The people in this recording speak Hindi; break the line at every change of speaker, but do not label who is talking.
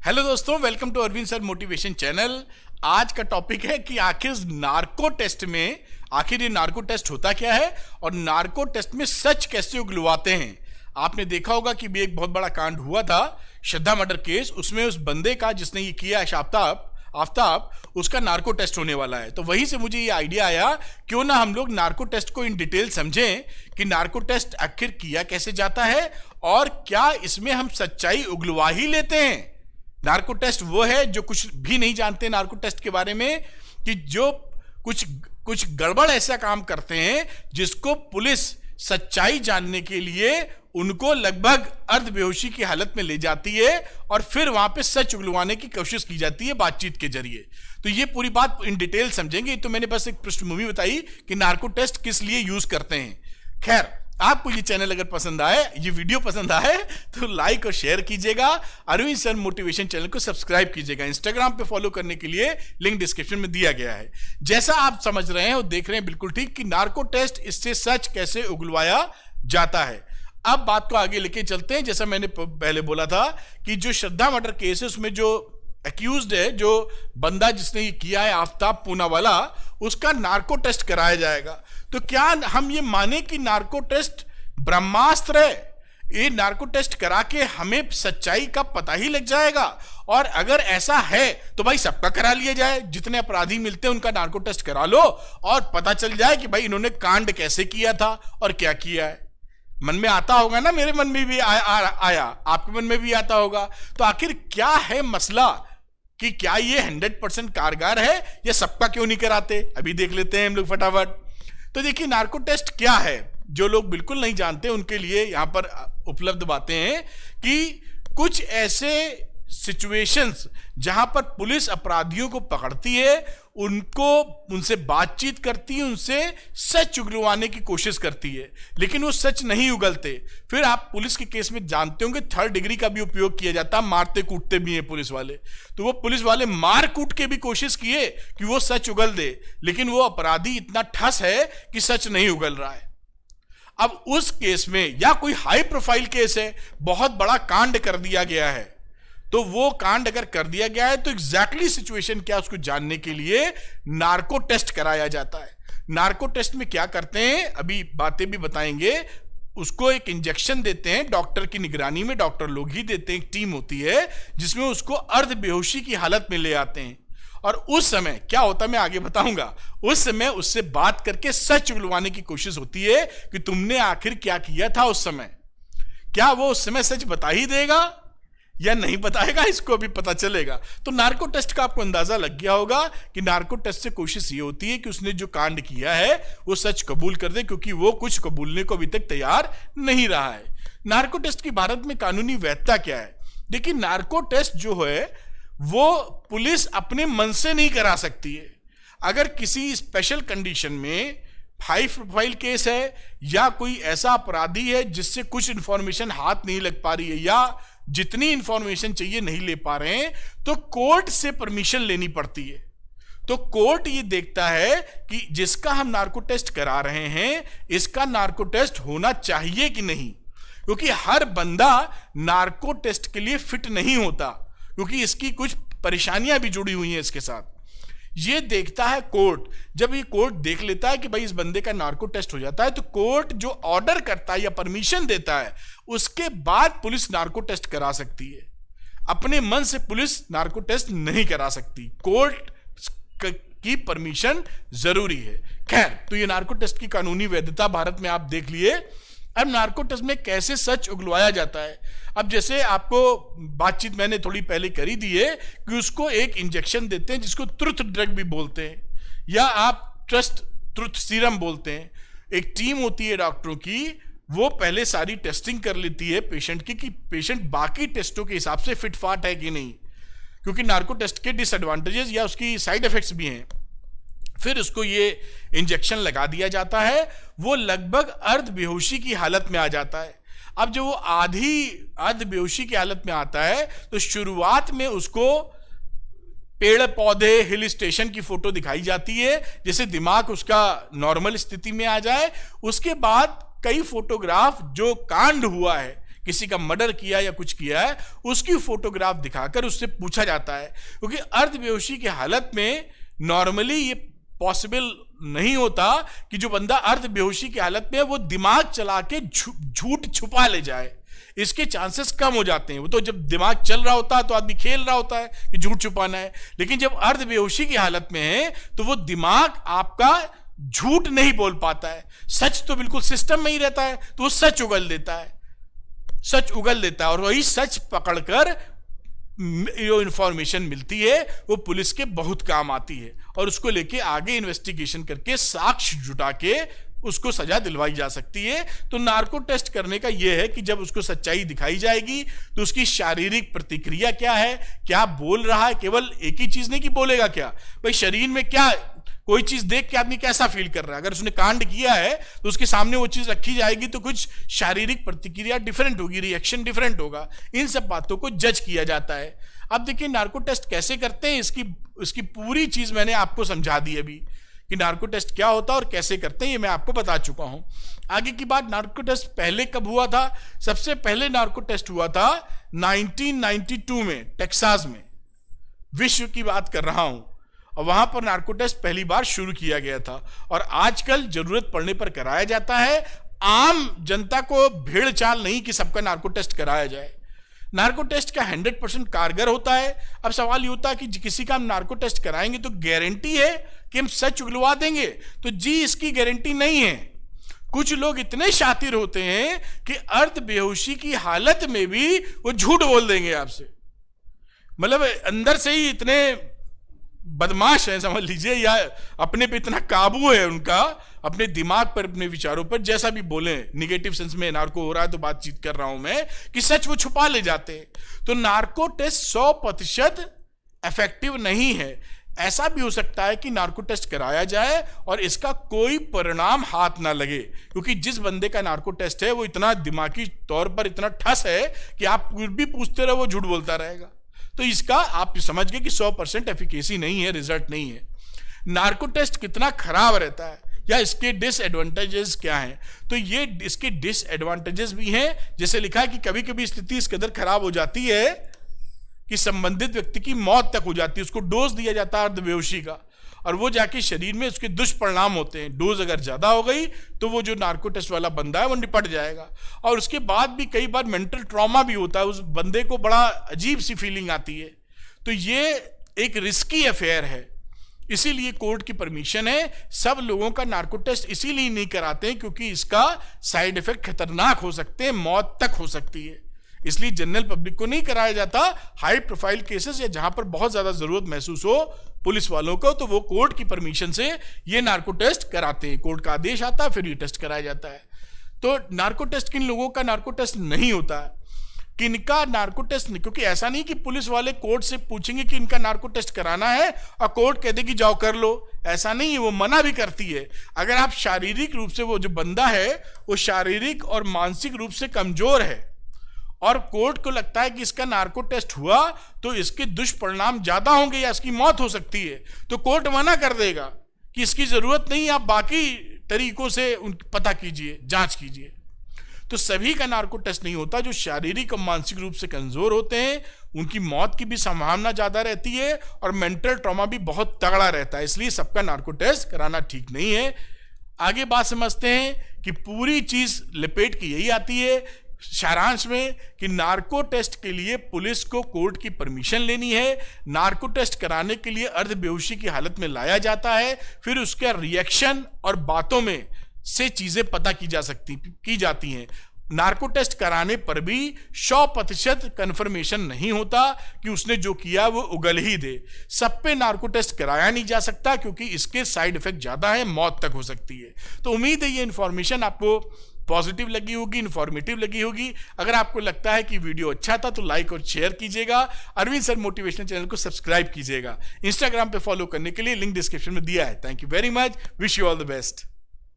हेलो दोस्तों, welcome to Arvind sir motivation channel. आज का टॉपिक है कि आखिर नार्को टेस्ट में ये नार्को टेस्ट होता क्या है और नार्को टेस्ट में सच कैसे उगलवाते हैं। आपने देखा होगा कि भी एक बहुत बड़ा कांड हुआ था, श्रद्धा मर्डर केस। उसमें उस बंदे का जिसने ये किया है, आफ्ताब, उसका नार्को टेस्ट होने वाला है। तो वहीं से मुझे ये आइडिया आया, क्यों ना हम लोग नार्को टेस्ट को इन डिटेल समझें कि नार्को टेस्ट आखिर किया कैसे जाता है और क्या इसमें हम सच्चाई उगलवा ही लेते हैं। नार्को टेस्ट वो है जो कुछ भी नहीं जानते नार्को टेस्ट के बारे में, कि जो कुछ गड़बड़ ऐसा काम करते हैं जिसको पुलिस सच्चाई जानने के लिए उनको लगभग अर्ध बेहोशी की हालत में ले जाती है और फिर वहां पे सच उगलवाने की कोशिश की जाती है बातचीत के जरिए। तो ये पूरी बात इन डिटेल समझेंगे। तो मैंने बस एक पृष्ठभूमि बताई कि नार्को टेस्ट किस लिए यूज करते हैं। खैर, आपको ये चैनल अगर पसंद आए, ये वीडियो पसंद आए तो लाइक और शेयर कीजिएगा। अरविंद सर मोटिवेशन चैनल को सब्सक्राइब कीजिएगा। इंस्टाग्राम पे फॉलो करने के लिए लिंक डिस्क्रिप्शन में दिया गया है। जैसा आप समझ रहे हैं और देख रहे हैं बिल्कुल ठीक कि नार्को टेस्ट, इससे सच कैसे उगलवाया जाता है। अब बात को आगे लेके चलते हैं। जैसा मैंने पहले बोला था कि जो श्रद्धा मर्डर केस है, उसमें जो एक्यूज्ड है, जो बंदा जिसने ये किया है आफ्ताब पूना वाला, उसका नार्को टेस्ट कराया जाएगा। तो क्या हम ये माने कि नार्को टेस्ट ब्रह्मास्त्र है? ये नार्को टेस्ट करा के हमें सच्चाई का पता ही लग जाएगा? और अगर ऐसा है तो भाई सबका करा लिया जाए। जितने अपराधी मिलते हैं उनका नार्को टेस्ट करा लो और पता चल जाए कि भाई इन्होंने कांड कैसे किया था और क्या किया है। मन में आता होगा ना, मेरे मन में भी आया, आपके मन में भी आता होगा। तो आखिर क्या है मसला कि क्या ये 100% कारगर है या सबका क्यों नहीं कराते? अभी देख लेते हैं हम लोग फटाफट। तो देखिए, नार्को टेस्ट क्या है, जो लोग बिल्कुल नहीं जानते उनके लिए यहां पर उपलब्ध बातें हैं कि कुछ ऐसे सिचुएशंस जहां पर पुलिस अपराधियों को पकड़ती है, उनसे बातचीत करती है, उनसे सच उगलवाने की कोशिश करती है, लेकिन वो सच नहीं उगलते। फिर आप पुलिस के केस में जानते होंगे 3rd डिग्री का भी उपयोग किया जाता है, मारते कूटते भी हैं पुलिस वाले। तो वो पुलिस वाले मार कूट के भी कोशिश किए कि वो सच उगल दे, लेकिन वो अपराधी इतना ठस है कि सच नहीं उगल रहा है। अब उस केस में, या कोई हाई प्रोफाइल केस है, बहुत बड़ा कांड कर दिया गया है, तो वो कांड अगर कर दिया गया है तो एग्जैक्टली सिचुएशन क्या उसको जानने के लिए नार्को टेस्ट कराया जाता है। नार्को टेस्ट में क्या करते हैं, अभी बातें भी बताएंगे। उसको एक इंजेक्शन देते हैं, डॉक्टर की निगरानी में डॉक्टर लोग ही देते हैं, एक टीम होती है जिसमें उसको अर्ध बेहोशी की हालत में ले आते हैं। और उस समय क्या होता है मैं आगे बताऊंगा। उस समय उससे बात करके सच उगलवाने की कोशिश होती है कि तुमने आखिर क्या किया था उस समय। क्या वो उस समय सच बता ही देगा या नहीं बताएगा, इसको अभी पता चलेगा। तो नार्को टेस्ट का आपको अंदाजा लग गया होगा कि नार्को टेस्ट से कोशिश ये होती है कि उसने जो कांड किया है वो सच कबूल कर दे, क्योंकि वो कुछ कबूलने को अभी तक तैयार नहीं रहा है। नार्को टेस्ट की भारत में कानूनी वैधता क्या है? देखिए, नार्को टेस्ट जो है वो पुलिस अपने मन से नहीं करा सकती है। अगर किसी स्पेशल कंडीशन में हाई प्रोफाइल केस है या कोई ऐसा अपराधी है जिससे कुछ इंफॉर्मेशन हाथ नहीं लग पा रही है या जितनी इंफॉर्मेशन चाहिए नहीं ले पा रहे हैं, तो कोर्ट से परमिशन लेनी पड़ती है। तो कोर्ट ये देखता है कि जिसका हम नार्को टेस्ट करा रहे हैं, इसका नार्को टेस्ट होना चाहिए कि नहीं, क्योंकि हर बंदा नार्को टेस्ट के लिए फिट नहीं होता, क्योंकि इसकी कुछ परेशानियां भी जुड़ी हुई हैं इसके साथ। ये देखता है कोर्ट। जब ये कोर्ट देख लेता है कि भाई इस बंदे का नार्को टेस्ट हो जाता है, तो कोर्ट जो ऑर्डर करता है या परमिशन देता है, उसके बाद पुलिस नार्को टेस्ट करा सकती है। अपने मन से पुलिस नार्को टेस्ट नहीं करा सकती, कोर्ट की परमिशन जरूरी है। खैर, तो ये नार्को टेस्ट की कानूनी वैधता भारत में आप देख लिए। अब नार्को टेस्ट में कैसे सच उगलवाया जाता है। अब जैसे आपको बातचीत मैंने थोड़ी पहले करी दी है कि उसको एक इंजेक्शन देते हैं जिसको ट्रुथ ड्रग भी बोलते हैं, या आप ट्रुथ सीरम बोलते हैं। एक टीम होती है डॉक्टरों की, वो पहले सारी टेस्टिंग कर लेती है पेशेंट की कि पेशेंट बाकी टेस्टों के हिसाब से फिट फाट है कि नहीं, क्योंकि नार्को टेस्ट के डिसएडवांटेजेस या उसकी साइड इफेक्ट्स भी हैं। फिर उसको ये इंजेक्शन लगा दिया जाता है, वो लगभग अर्ध बेहोशी की हालत में आ जाता है। अब जब वो अर्ध बेहोशी की हालत में आता है, तो शुरुआत में उसको पेड़ पौधे हिल स्टेशन की फोटो दिखाई जाती है, जैसे दिमाग उसका नॉर्मल स्थिति में आ जाए। उसके बाद कई फोटोग्राफ जो कांड हुआ है किसी का मर्डर किया या कुछ किया है, उसकी फोटोग्राफ दिखाकर उससे पूछा जाता है, क्योंकि अर्धबेहोशी की हालत में नॉर्मली ये पॉसिबल नहीं होता कि जो बंदा अर्धबेहोशी की हालत में है वो दिमाग चला के झूठ छुपा ले जाए। इसके चांसेस कम हो जाते हैं। वो तो जब दिमाग चल रहा होता है तो आदमी खेल रहा होता है कि झूठ छुपाना है, लेकिन जब अर्धबेहोशी की हालत में है तो वो दिमाग आपका झूठ नहीं बोल पाता है। सच तो बिल्कुल सिस्टम में ही रहता है, तो वो सच उगल देता है और वही सच पकड़कर जो इंफॉर्मेशन मिलती है वो पुलिस के बहुत काम आती है और उसको लेके आगे इन्वेस्टिगेशन करके साक्ष्य जुटा के उसको सजा दिलवाई जा सकती है। तो नार्को टेस्ट करने का यह है कि जब उसको सच्चाई दिखाई जाएगी तो उसकी शारीरिक प्रतिक्रिया क्या है, क्या बोल रहा है। केवल एक ही चीज नहीं कि बोलेगा क्या, भाई शरीर में क्या, कोई चीज देख के आदमी कैसा फील कर रहा है। अगर उसने कांड किया है तो उसके सामने वो चीज रखी जाएगी तो कुछ शारीरिक प्रतिक्रिया डिफरेंट होगी, रिएक्शन डिफरेंट होगा। इन सब बातों को जज किया जाता है। अब देखिए नार्को टेस्ट कैसे करते हैं, इसकी पूरी चीज मैंने आपको समझा दी अभी कि नार्को टेस्ट क्या होता है और कैसे करते हैं, ये मैं आपको बता चुका हूं। आगे की बात, नार्को टेस्ट पहले कब हुआ था? सबसे पहले नार्को टेस्ट हुआ था 1992 में टेक्सास में, विश्व की बात कर रहा हूं, और वहां पर नार्को टेस्ट पहली बार शुरू किया गया था और आजकल जरूरत पड़ने पर कराया जाता है। आम जनता को भेड़ चाल नहीं कि सबका नार्को टेस्ट कराया जाए। नार्को टेस्ट का 100% कारगर होता है। अब सवाल ये होता है कि किसी का हम नार्को टेस्ट कराएंगे तो गारंटी है कि हम सच उगलवा देंगे? तो जी, इसकी गारंटी नहीं है। कुछ लोग इतने शातिर होते हैं कि अर्धबेहोशी की हालत में भी वो झूठ बोल देंगे आपसे, मतलब अंदर से ही इतने बदमाश है समझ लीजिए, या अपने पे इतना काबू है उनका, अपने दिमाग पर, अपने विचारों पर, जैसा भी बोले, निगेटिव सेंस में नार्को हो रहा है तो बातचीत कर रहा हूं मैं, कि सच वो छुपा ले जाते हैं। तो नार्को टेस्ट 100% इफेक्टिव नहीं है। ऐसा भी हो सकता है कि नार्को टेस्ट कराया जाए और इसका कोई परिणाम हाथ ना लगे, क्योंकि जिस बंदे का नार्को टेस्ट है वो इतना दिमागी तौर पर इतना ठस है कि आप कुछ भी पूछते रहो वो झूठ बोलता रहेगा। तो इसका आप समझ गए कि 100% एफिकेसी नहीं है, रिजल्ट नहीं है। नार्को टेस्ट कितना खराब रहता है या इसके डिसएडवांटेजेस क्या हैं? तो ये इसके डिसएडवांटेजेस भी हैं। जैसे लिखा है कि कभी कभी स्थिति इस कदर खराब हो जाती है कि संबंधित व्यक्ति की मौत तक हो जाती है। उसको डोज दिया जाता है अर्धबेहोशी का और वो जाके शरीर में उसके दुष्परिणाम होते हैं। डोज अगर ज्यादा हो गई तो वो जो नार्को टेस्ट वाला बंदा है वो निपट जाएगा। और उसके बाद भी कई बार मेंटल ट्रॉमा भी होता है, उस बंदे को बड़ा अजीब सी फीलिंग आती है। तो ये एक रिस्की अफेयर है, इसीलिए कोर्ट की परमिशन है। सब लोगों का नार्को टेस्ट इसीलिए नहीं कराते हैं क्योंकि इसका साइड इफेक्ट खतरनाक हो सकते हैं, मौत तक हो सकती है। इसलिए जनरल पब्लिक को नहीं कराया जाता। हाई प्रोफाइल केसेस या जहां पर बहुत ज्यादा जरूरत महसूस हो पुलिस वालों को, तो वो कोर्ट की परमिशन से ये नार्को टेस्ट कराते हैं। कोर्ट का आदेश आता है, फिर ये टेस्ट कराया जाता है। तो नार्को टेस्ट किन लोगों का नार्को टेस्ट नहीं होता है, किनका नार्को टेस्ट नहीं, क्योंकि ऐसा नहीं कि पुलिस वाले कोर्ट से पूछेंगे कि इनका नार्को टेस्ट कराना है और कोर्ट कह देगी जाओ कर लो। ऐसा नहीं है, वो मना भी करती है। अगर आप शारीरिक रूप से, वो जो बंदा है वो शारीरिक और मानसिक रूप से कमजोर है और कोर्ट को लगता है कि इसका नार्को टेस्ट हुआ तो इसके दुष्परिणाम ज्यादा होंगे या इसकी मौत हो सकती है, तो कोर्ट मना कर देगा कि इसकी जरूरत नहीं, आप बाकी तरीकों से पता कीजिए, जांच कीजिए। तो सभी का नार्को टेस्ट नहीं होता। जो शारीरिक और मानसिक रूप से कमजोर होते हैं उनकी मौत की भी संभावना ज्यादा रहती है और मेंटल ट्रॉमा भी बहुत तगड़ा रहता है, इसलिए सबका नार्को टेस्ट कराना ठीक नहीं है। आगे बात समझते हैं कि पूरी चीज लपेट की यही आती है सारांश में कि नार्को टेस्ट के लिए पुलिस को कोर्ट की परमिशन लेनी है। नार्को टेस्ट कराने के लिए अर्धबेहोशी की हालत में लाया जाता है, फिर उसके रिएक्शन और बातों में से चीजें पता की जाती हैं। नार्को टेस्ट कराने पर भी 100% कंफर्मेशन नहीं होता कि उसने जो किया वो उगल ही दे। सब पे नार्को टेस्ट कराया नहीं जा सकता क्योंकि इसके साइड इफेक्ट ज्यादा है, मौत तक हो सकती है। तो उम्मीद है ये इंफॉर्मेशन आपको पॉजिटिव लगी होगी, इंफॉर्मेटिव लगी होगी। अगर आपको लगता है कि वीडियो अच्छा था तो लाइक और शेयर कीजिएगा। अरविंद सर मोटिवेशनल चैनल को सब्सक्राइब कीजिएगा। इंस्टाग्राम पे फॉलो करने के लिए लिंक डिस्क्रिप्शन में दिया है। Thank you very much, wish you all the best.